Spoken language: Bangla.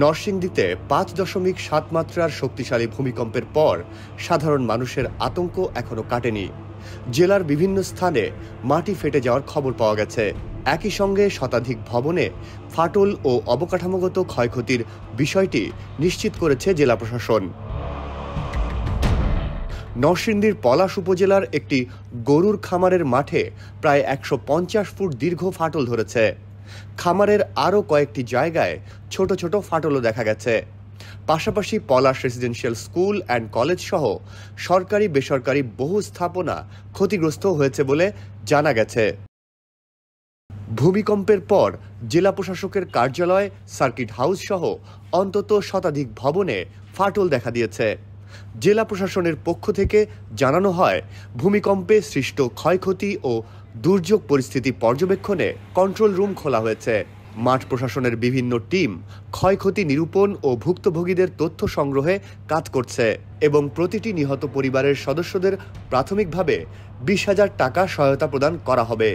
নরসিংদীতে ৫.৭ মাত্রার শক্তিশালী ভূমিকম্পের পর সাধারণ মানুষের আতঙ্ক এখনো কাটেনি। জেলার বিভিন্ন স্থানে মাটি ফেটে যাওয়ার খবর পাওয়া গেছে। একই সঙ্গে শতাধিক ভবনে ফাটল ও অবকাঠামোগত ক্ষয়ক্ষতির বিষয়টি নিশ্চিত করেছে জেলা প্রশাসন। নরসিংদীর পলাশ উপজেলার একটি গরুর খামারের মাঠে প্রায় ১৫০ ফুট দীর্ঘ ফাটল ধরেছে। খামারের আরও কয়েকটি জায়গায় ছোট ছোট ফাটলও দেখা গেছে। পাশাপাশি পলাশ রেসিডেন্সিয়াল স্কুল অ্যান্ড কলেজ সহ সরকারি বেসরকারি বহু স্থাপনা ক্ষতিগ্রস্ত হয়েছে বলে জানা গেছে। ভূমিকম্পের পর জেলা প্রশাসকের কার্যালয়, সার্কিট হাউস সহ অন্তত শতাধিক ভবনে ফাটল দেখা দিয়েছে। জেলা প্রশাসনের পক্ষ থেকে জানানো হয়, ভূমিকম্পে সৃষ্ট ক্ষয়ক্ষতি ও দুর্যোগ পরিস্থিতি পর্যবেক্ষণে কন্ট্রোল রুম খোলা হয়েছে। মাঠ প্রশাসনের বিভিন্ন টিম ক্ষয়ক্ষতি নিরূপণ ও ভুক্তভোগীদের তথ্য সংগ্রহে কাজ করছে এবং প্রতিটি নিহত পরিবারের সদস্যদের প্রাথমিকভাবে ২০,০০০ টাকা সহায়তা প্রদান করা হবে।